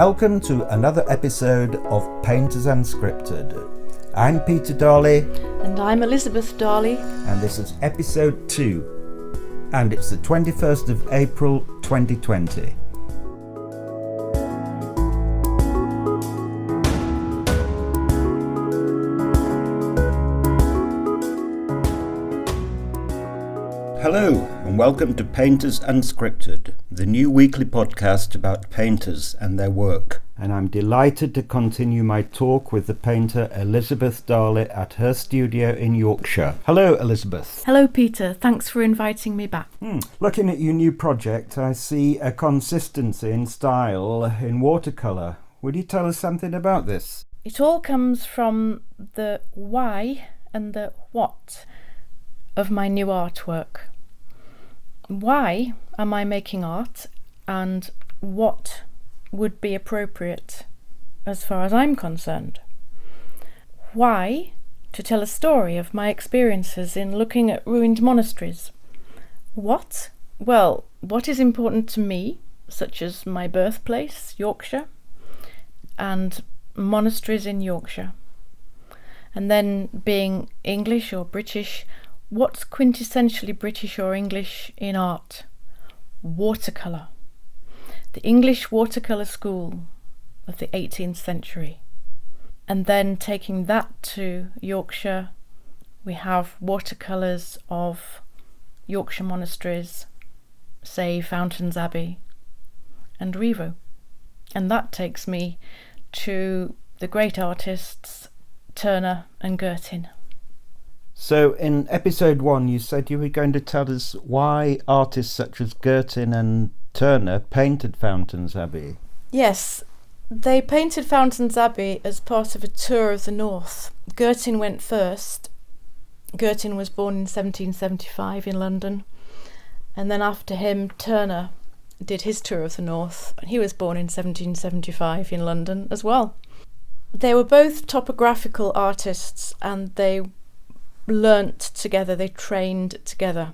Welcome to another episode of Painters Unscripted. I'm Peter Dahle. And I'm Elizabeth Darley. And this is episode 2. And it's the 21st of April 2020. Hello, and welcome to Painters Unscripted, the new weekly podcast about painters and their work. And I'm delighted to continue my talk with the painter Elizabeth Darley at her studio in Yorkshire. Hello, Elizabeth. Hello, Peter. Thanks for inviting me back. Looking at your new project, I see a consistency in style in watercolour. Would you tell us something about this? It all comes from the why and the what of my new artwork. Why am I making art, and what would be appropriate as far as I'm concerned? Why? To tell a story of my experiences in looking at ruined monasteries. What? Well, what is important to me, such as my birthplace, Yorkshire, and monasteries in Yorkshire. And then, being English or British, what's quintessentially British or English in art? Watercolour. The English watercolour school of the 18th century. And then taking that to Yorkshire, we have watercolours of Yorkshire monasteries, say Fountains Abbey and Revo. And that takes me to the great artists Turner and Girtin. So in episode 1 you said you were going to tell us why artists such as Girtin and Turner painted Fountains Abbey. Yes, they painted Fountains Abbey as part of a tour of the north. Girtin went first. Girtin was born in 1775 in London, and then after him Turner did his tour of the north, and he was born in 1775 in London as well. They were both topographical artists, and they learnt together, they trained together.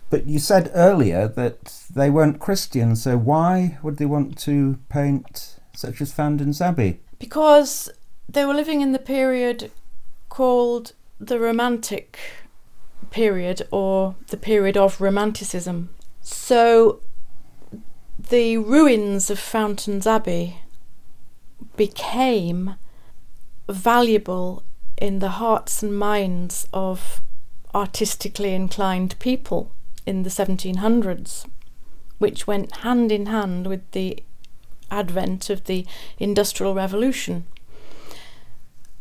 But you said earlier that they weren't Christian, so why would they want to paint such as Fountains Abbey? Because they were living in the period called the Romantic period, or the period of Romanticism. So the ruins of Fountains Abbey became valuable in the hearts and minds of artistically inclined people in the 1700s, which went hand in hand with the advent of the Industrial Revolution.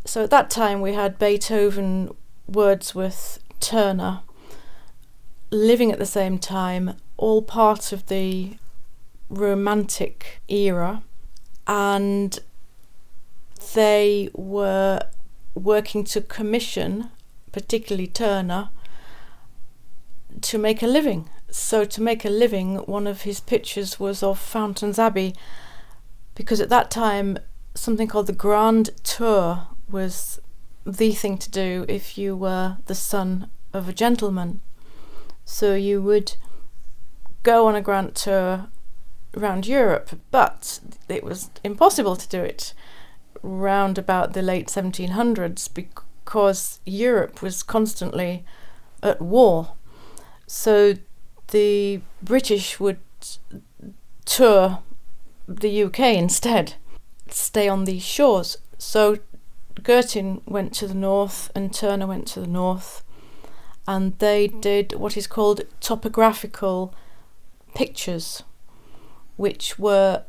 So at that time we had Beethoven, Wordsworth, Turner living at the same time, all part of the Romantic era, and they were working to commission, particularly Turner, to make a living. So to make a living, one of his pictures was of Fountains Abbey, because at that time something called the Grand Tour was the thing to do if you were the son of a gentleman. So you would go on a grand tour around Europe, but it was impossible to do it round about the late 1700s because Europe was constantly at war. So the British would tour the UK instead, stay on these shores. So Girtin went to the north and Turner went to the north, and they did what is called topographical pictures, which were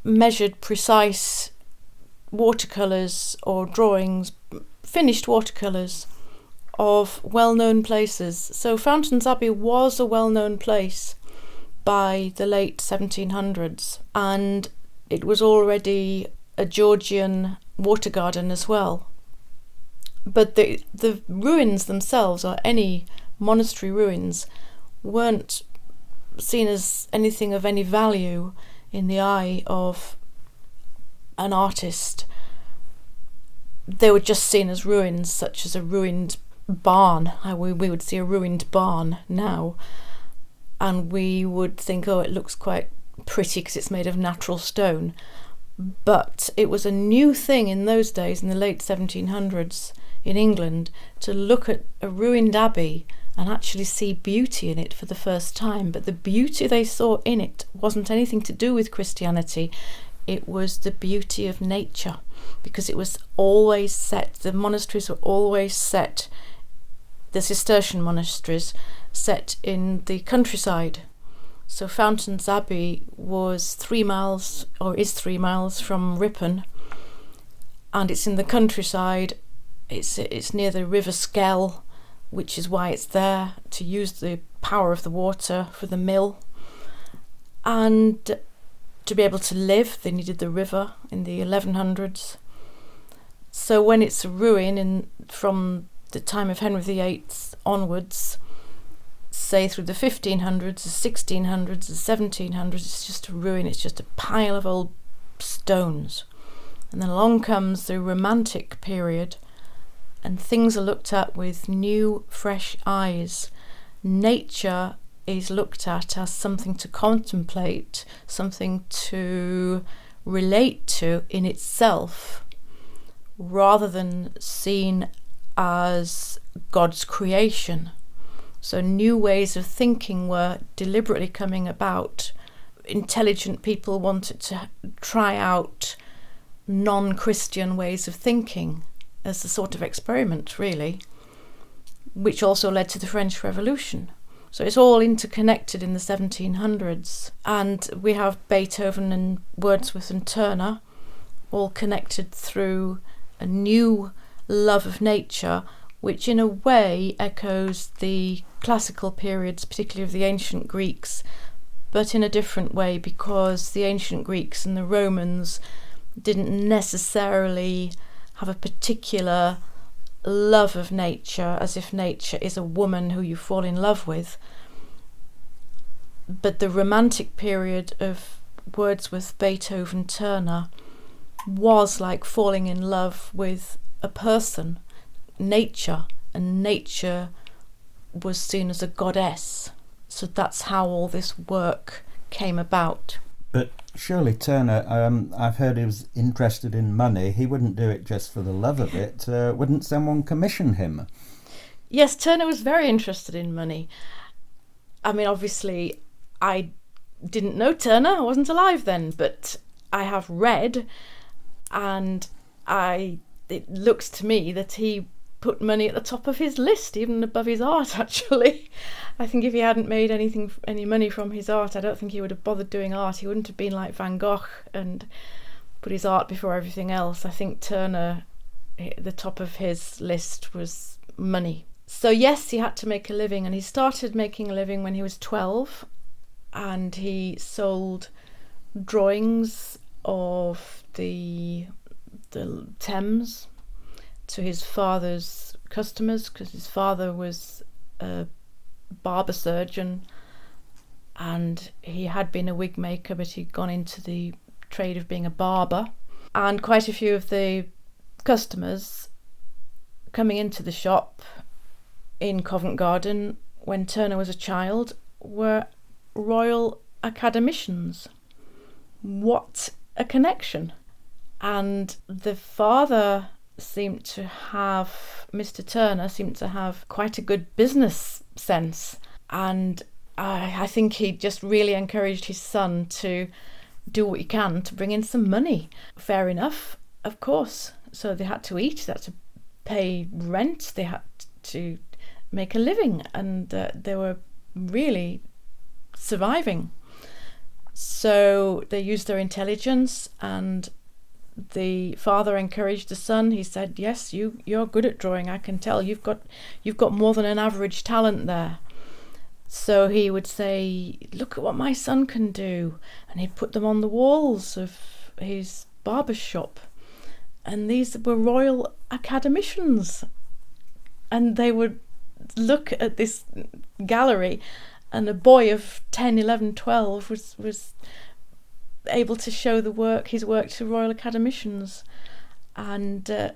measured precise watercolours or drawings, finished watercolours of well-known places. So Fountains Abbey was a well-known place by the late 1700s, and it was already a Georgian water garden as well. But the ruins themselves, or any monastery ruins, weren't seen as anything of any value in the eye of an artist. They were just seen as ruins, such as a ruined barn. We would see a ruined barn now, and we would think, oh, it looks quite pretty because it's made of natural stone. But it was a new thing in those days, in the late 1700s in England, to look at a ruined abbey and actually see beauty in it for the first time. But the beauty they saw in it wasn't anything to do with Christianity. It was the beauty of nature, because it was always set, the monasteries were always set, the Cistercian monasteries, set in the countryside. So Fountains Abbey was 3 miles, or is 3 miles from Ripon, and it's in the countryside. It's near the River Skell, which is why it's there, to use the power of the water for the mill. And to be able to live, they needed the river in the 1100s. So when it's a ruin from the time of Henry VIII onwards, say through the 1500s, the 1600s, the 1700s, it's just a ruin, it's just a pile of old stones. And then along comes the Romantic period, and things are looked at with new, fresh eyes. Nature is looked at as something to contemplate, something to relate to in itself, rather than seen as God's creation. So new ways of thinking were deliberately coming about. Intelligent people wanted to try out non-Christian ways of thinking as a sort of experiment, really, which also led to the French Revolution. So it's all interconnected in the 1700s. And we have Beethoven and Wordsworth and Turner all connected through a new love of nature, which in a way echoes the classical periods, particularly of the ancient Greeks, but in a different way, because the ancient Greeks and the Romans didn't necessarily have a particular love of nature, as if nature is a woman who you fall in love with. But the Romantic period of Wordsworth, Beethoven, Turner was like falling in love with a person, nature, and nature was seen as a goddess. So that's how all this work came about. But surely Turner, I've heard he was interested in money. He wouldn't do it just for the love of it. Wouldn't someone commission him? Yes, Turner was very interested in money. I mean, obviously, I didn't know Turner. I wasn't alive then, but I have read, and it looks to me that he put money at the top of his list, even above his art, actually. I think if he hadn't made any money from his art, I don't think he would have bothered doing art. He wouldn't have been like Van Gogh and put his art before everything else. I think Turner, the top of his list was money. So yes, he had to make a living, and he started making a living when he was 12, and he sold drawings of the Thames to his father's customers, because his father was a barber surgeon and he had been a wig maker, but he'd gone into the trade of being a barber. And quite a few of the customers coming into the shop in Covent Garden when Turner was a child were Royal Academicians. What a connection! And the father Mr. Turner seemed to have quite a good business sense, and I think he just really encouraged his son to do what he can to bring in some money. Fair enough, of course. So they had to eat, they had to pay rent, they had to make a living, and they were really surviving. So they used their intelligence, and the father encouraged the son. He said, yes, you're good at drawing, I can tell. You've got more than an average talent there. So he would say, look at what my son can do, and he'd put them on the walls of his barber shop, and these were Royal Academicians, and they would look at this gallery, and a boy of 10, 11, 12 was able to show his work to Royal Academicians, and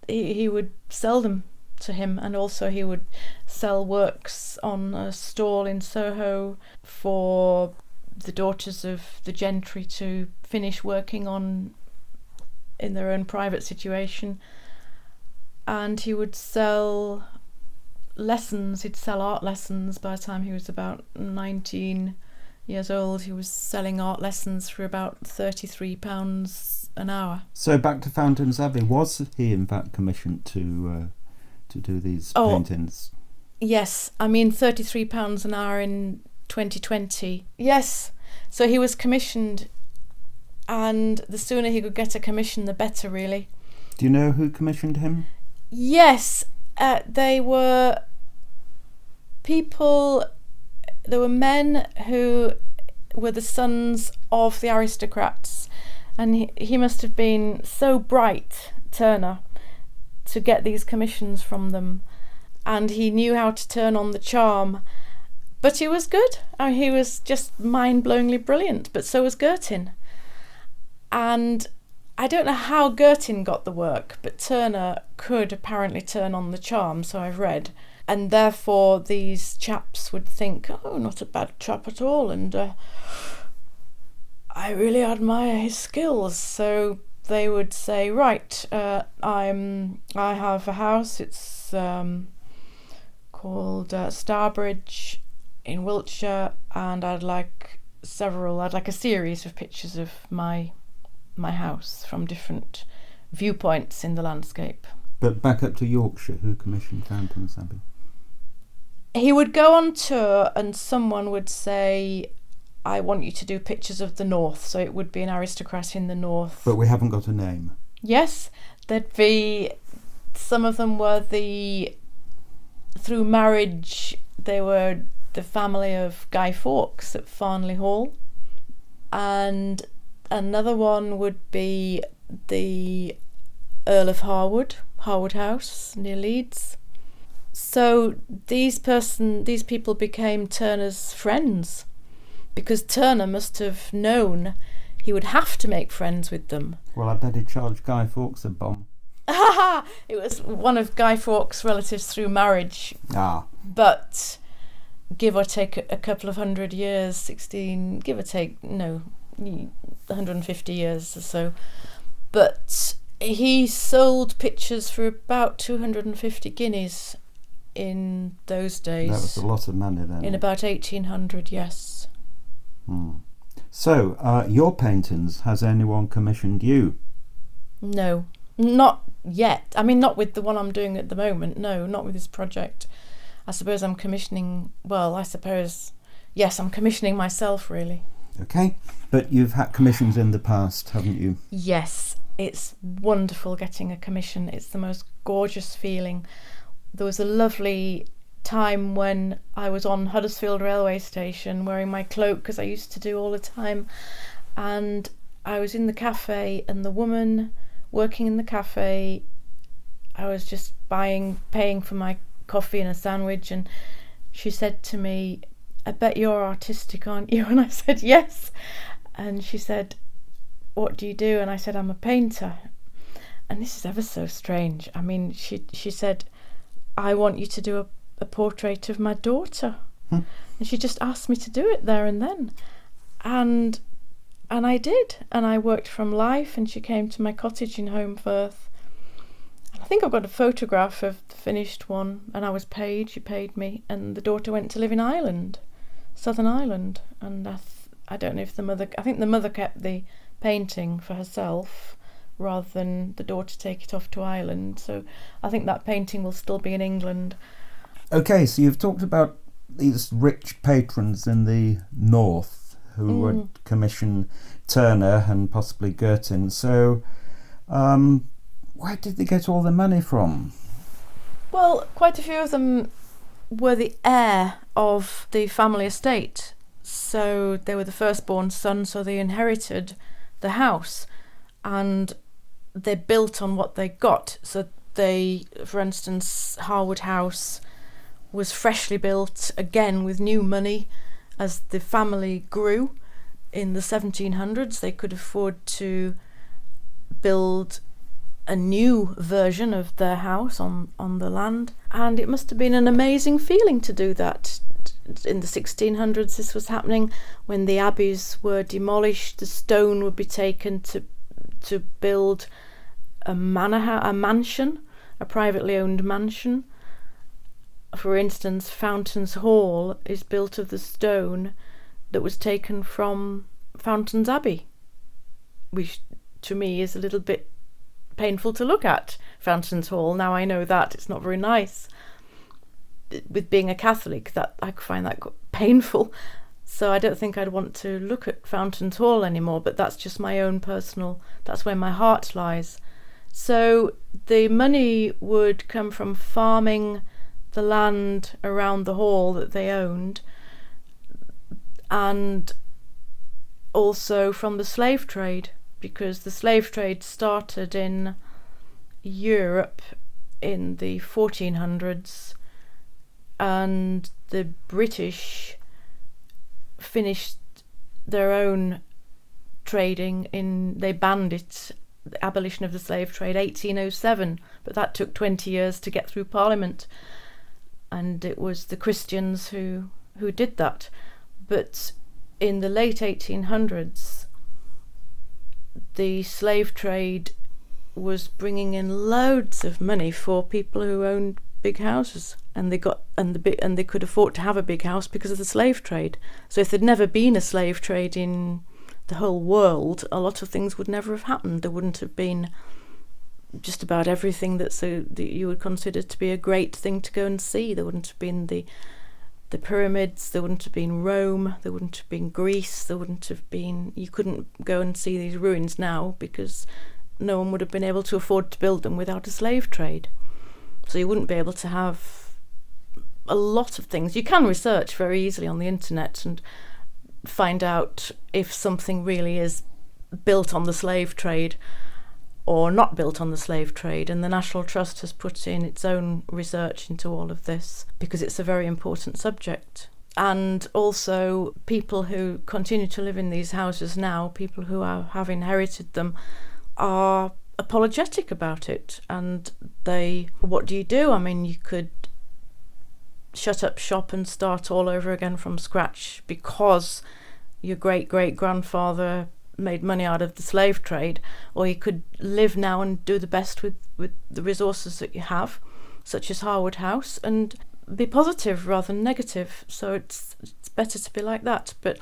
he would sell them to him, and also he would sell works on a stall in Soho for the daughters of the gentry to finish working on in their own private situation. And he would sell lessons. He'd sell art lessons. By the time he was about 19 years old, he was selling art lessons for about £33 an hour. So back to Fountains Abbey, was he in fact commissioned to do these paintings? Yes, I mean £33 an hour in 2020. Yes, so he was commissioned, and the sooner he could get a commission, the better, really. Do you know who commissioned him? Yes, they were people. There were men who were the sons of the aristocrats, and he must have been so bright, Turner, to get these commissions from them, and he knew how to turn on the charm. But he was good. I mean, he was just mind-blowingly brilliant, but so was Girtin. And I don't know how Girtin got the work, but Turner could apparently turn on the charm, so I've read. And therefore these chaps would think, oh, not a bad chap at all, and I really admire his skills. So they would say, right, I have a house, it's called Starbridge in Wiltshire, and I'd like a series of pictures of my house from different viewpoints in the landscape. But back up to Yorkshire, who commissioned Fountains Abbey? He would go on tour and someone would say, I want you to do pictures of the north. So it would be an aristocrat in the north. But we haven't got a name. Yes, there'd be, some of them were through marriage, they were the family of Guy Fawkes at Farnley Hall. And another one would be the Earl of Harwood House near Leeds. So these people became Turner's friends, because Turner must have known he would have to make friends with them. Well, I bet he charged Guy Fawkes a bomb. It was one of Guy Fawkes' relatives through marriage. But give or take a couple of 100 years, 150 years or so. But he sold pictures for about 250 guineas in those days. That was a lot of money then. In about 1800, yes. So, your paintings, has anyone commissioned you? No, not yet. I mean, not with the one I'm doing at the moment. No, not with this project. I suppose I'm commissioning, yes, I'm commissioning myself, really. Okay, but you've had commissions in the past, haven't you? Yes, it's wonderful getting a commission. It's the most gorgeous feeling. There was a lovely time when I was on Huddersfield railway station wearing my cloak, because I used to do all the time, and I was in the cafe, and the woman working in the cafe, I was just paying for my coffee and a sandwich, and she said to me, I bet you're artistic, aren't you? And I said, yes. And she said, what do you do? And I said, I'm a painter. And this is ever so strange. I mean, she said, I want you to do a portrait of my daughter. And she just asked me to do it there and then. And I did. And I worked from life, and she came to my cottage in Home Firth. And I think I've got a photograph of the finished one, and I was paid, she paid me, and the daughter went to live in Ireland, Southern Ireland. And I don't know if I think the mother kept the painting for herself rather than the daughter take it off to Ireland. So I think that painting will still be in England. Okay, so you've talked about these rich patrons in the north who would commission Turner and possibly Girtin. So where did they get all the money from? Well, quite a few of them were the heir of the family estate. So they were the firstborn son, so they inherited the house. And they built on what they got. So they, for instance, Harwood House was freshly built, again with new money. As the family grew in the 1700s, they could afford to build a new version of their house on the land. And it must have been an amazing feeling to do that. In the 1600s, this was happening when the abbeys were demolished. The stone would be taken to to build a mansion, a privately owned mansion. For instance, Fountains Hall is built of the stone that was taken from Fountains Abbey, which to me is a little bit painful to look at. Fountains Hall, now I know that it's not very nice. With being a Catholic, that I find that painful, so I don't think I'd want to look at Fountains Hall anymore, but that's just my own personal, that's where my heart lies. So the money would come from farming the land around the hall that they owned, and also from the slave trade, because the slave trade started in Europe in the 1400s, and the British finished their own trading they banned it, the abolition of the slave trade, 1807, but that took 20 years to get through Parliament, and it was the Christians who did that. But in the late 1800s, the slave trade was bringing in loads of money for people who owned big houses, and they could afford to have a big house because of the slave trade. So if there'd never been a slave trade in the whole world, a lot of things would never have happened. There wouldn't have been just about everything that you would consider to be a great thing to go and see. There wouldn't have been the pyramids, there wouldn't have been Rome, there wouldn't have been Greece, there wouldn't have been, you couldn't go and see these ruins now because no one would have been able to afford to build them without a slave trade. So you wouldn't be able to have a lot of things. You can research very easily on the internet and find out if something really is built on the slave trade or not built on the slave trade, and the National Trust has put in its own research into all of this because it's a very important subject. And also people who continue to live in these houses now, people who have inherited them, are apologetic about it. And what do you do? I mean, you could shut up shop and start all over again from scratch because your great-great-grandfather made money out of the slave trade, or you could live now and do the best with the resources that you have, such as Harwood House, and be positive rather than negative. So it's better to be like that. But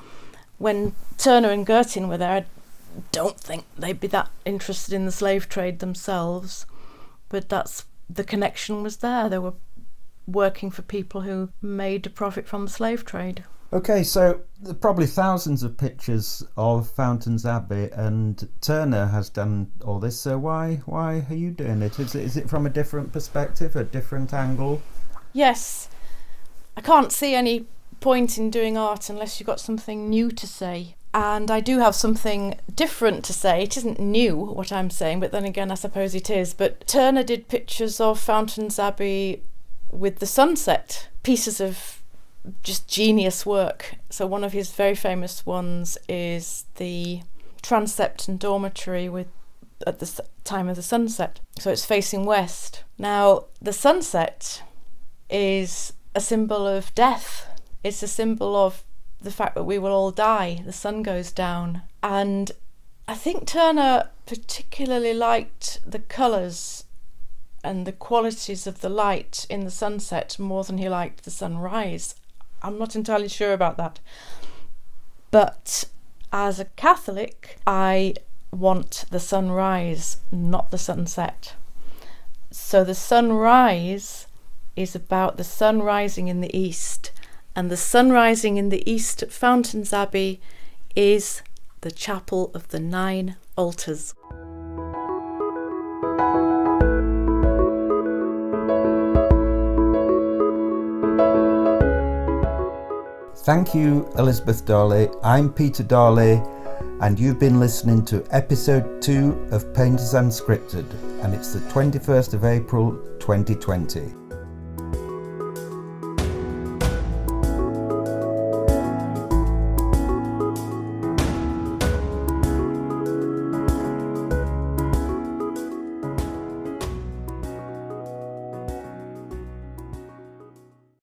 when Turner and Girtin were there, I don't think they'd be that interested in the slave trade themselves, but the connection was there. They were working for people who made a profit from the slave trade. Okay, so there are probably thousands of pictures of Fountains Abbey, and Turner has done all this, so why are you doing it? Is it from a different perspective, a different angle? Yes. I can't see any point in doing art unless you've got something new to say. And I do have something different to say. It isn't new, what I'm saying, but then again, I suppose it is. But Turner did pictures of Fountains Abbey with the sunset, pieces of just genius work. So one of his very famous ones is the transept and dormitory at the time of the sunset. So it's facing west. Now, the sunset is a symbol of death. It's a symbol of the fact that we will all die. The sun goes down. And I think Turner particularly liked the colours and the qualities of the light in the sunset more than he liked the sunrise. I'm not entirely sure about that. But as a Catholic, I want the sunrise, not the sunset. So the sunrise is about the sun rising in the east, and the sun rising in the east at Fountains Abbey is the Chapel of the 9 Altars. Thank you, Elizabeth Darley. I'm Peter Darley, and you've been listening to episode 2 of Painters Unscripted, and it's the 21st of April 2020.